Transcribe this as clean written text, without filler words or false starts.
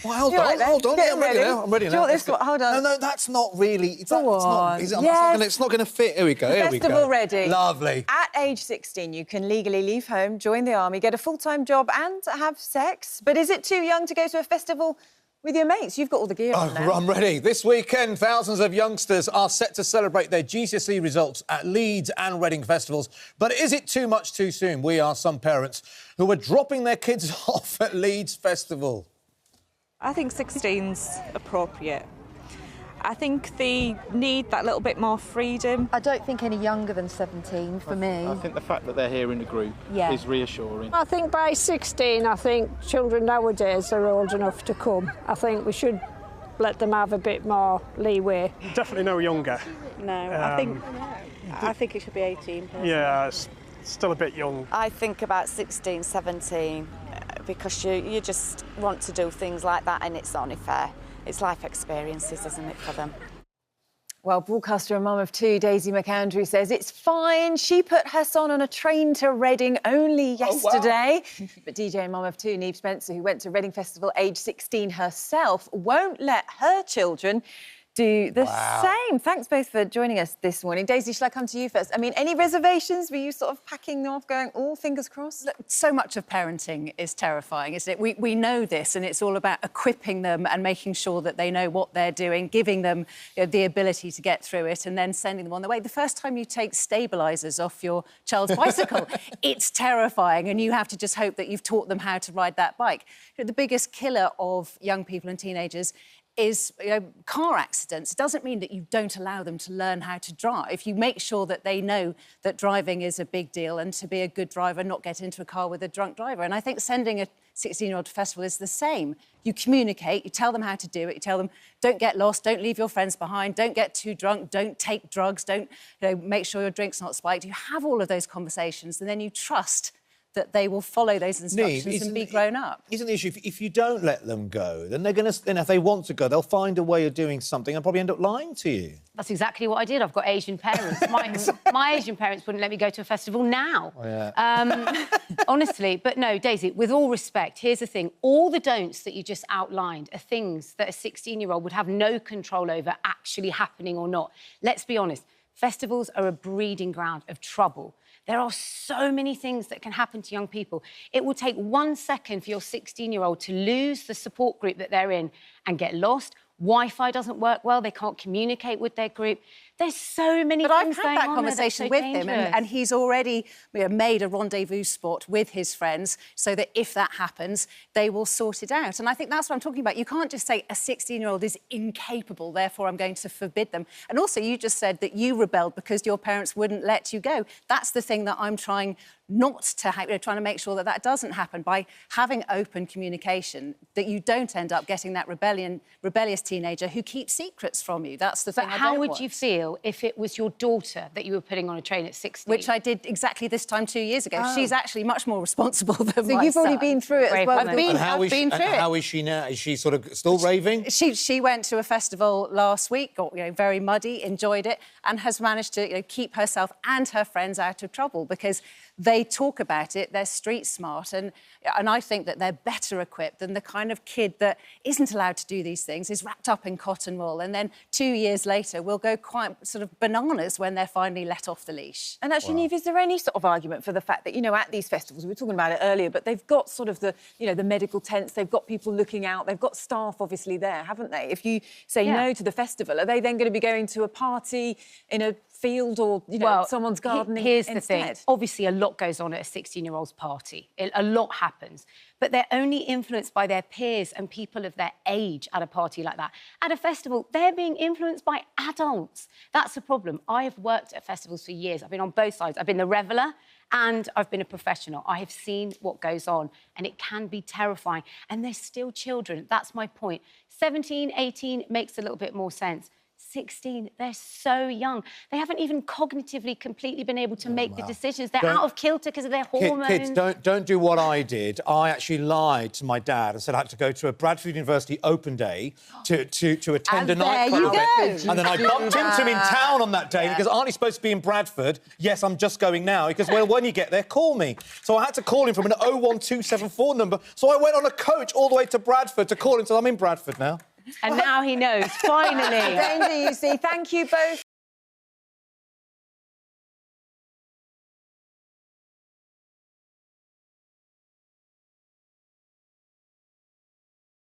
Well, hold You're on, right then. hold on. Get Yeah, I'm ready ready. now. I'm ready Do you now. want this one? Hold on. No, that's not really... It's Go not, on. is it? Yes. It's not going to fit. Here we go, here we go. Festival ready. Lovely. At age 16, you can legally leave home, join the army, get a full-time job and have sex. But is it too young to go to a festival with your mates? You've got all the gear on now. I'm ready. This weekend, thousands of youngsters are set to celebrate their GCSE results at Leeds and Reading festivals. But is it too much too soon? We are some parents who are dropping their kids off at Leeds Festival. I think 16's appropriate. I think they need that little bit more freedom. I don't think any younger than 17 for me. I think the fact that they're here in a group is reassuring. I think by 16, I think children nowadays are old enough to come. I think we should let them have a bit more leeway. Definitely no younger. No, I think it should be 18. Personally. Yeah, it's still a bit young. I think about 16, 17, because you just want to do things like that and it's only fair. It's life experiences, isn't it, for them? Well, broadcaster and mum of two, Daisy McAndrew, says it's fine. She put her son on a train to Reading only yesterday. Oh, wow. But DJ and mum of two, Neve Spencer, who went to Reading Festival age 16 herself, won't let her children do the same. Thanks both for joining us this morning. Daisy, shall I come to you first? I mean, any reservations? Were you sort of packing them off, going, oh, fingers crossed? Look, so much of parenting is terrifying, isn't it? We know this, and it's all about equipping them and making sure that they know what they're doing, giving them the ability to get through it, and then sending them on their way. The first time you take stabilisers off your child's bicycle, it's terrifying, and you have to just hope that you've taught them how to ride that bike. The biggest killer of young people and teenagers is car accidents. It doesn't mean that you don't allow them to learn how to drive. You make sure that they know that driving is a big deal and to be a good driver, not get into a car with a drunk driver. And I think sending a 16-year-old to festival is the same. You communicate, you tell them how to do it, you tell them, don't get lost, don't leave your friends behind, don't get too drunk, don't take drugs, don't make sure your drink's not spiked. You have all of those conversations and then you trust that they will follow those instructions and be grown up. Isn't the issue, if you don't let them go, then they're going to... And if they want to go, they'll find a way of doing something and probably end up lying to you. That's exactly what I did. I've got Asian parents. My Asian parents wouldn't let me go to a festival now. Oh, yeah. Honestly, but no, Daisy, with all respect, here's the thing. All the don'ts that you just outlined are things that a 16-year-old would have no control over actually happening or not. Let's be honest. Festivals are a breeding ground of trouble. There are so many things that can happen to young people. It will take 1 second for your 16-year-old to lose the support group that they're in and get lost. Wi-Fi doesn't work well. They can't communicate with their group. There's so many things going on. But I've had that conversation with him, and he's already made a rendezvous spot with his friends so that if that happens, they will sort it out. And I think that's what I'm talking about. You can't just say a 16-year-old is incapable, therefore I'm going to forbid them. And also, you just said that you rebelled because your parents wouldn't let you go. That's the thing that I'm trying not to happen, trying to make sure that that doesn't happen by having open communication, that you don't end up getting that rebellious teenager who keeps secrets from you. That's the thing I don't want. How would you feel if it was your daughter that you were putting on a train at 16? Which I did exactly this time 2 years ago. Oh. She's actually much more responsible than my So you've son. already been through it as well. I've been through it. How is she now? Is she sort of still raving? She went to a festival last week, got very muddy, enjoyed it, and has managed to keep herself and her friends out of trouble because they talk about it, they're street smart, and I think that they're better equipped than the kind of kid that isn't allowed to do these things, is wrapped up in cotton wool, and then 2 years later will go quite sort of bananas when they're finally let off the leash. And actually, Neve, is there any sort of argument for the fact that, at these festivals, we were talking about it earlier, but they've got sort of the medical tents, they've got people looking out, they've got staff obviously there, haven't they? If you say no to the festival, are they then going to be going to a party in a field or, someone's garden Here's instead? the thing. Obviously, a lot goes on at a 16-year-old's party. A lot happens. But they're only influenced by their peers and people of their age at a party like that. At a festival, they're being influenced by adults. That's the problem. I have worked at festivals for years. I've been on both sides. I've been the reveller and I've been a professional. I have seen what goes on, and it can be terrifying. And they're still children. That's my point. 17, 18 makes a little bit more sense. 16, they're so young. They haven't even cognitively completely been able to make the decisions. They're out of kilter because of their hormones. Kids, don't do what I did. I actually lied to my dad and said I had to go to a Bradford University open day to attend a nightclub event. And then I bumped into him in town on that day because aren't you supposed to be in Bradford? Yes, I'm just going now. Because, well, when you get there, call me. So I had to call him from an 01274 number. So I went on a coach all the way to Bradford to call him. So I'm in Bradford now. And now he knows, finally. Danger, you see. Thank you both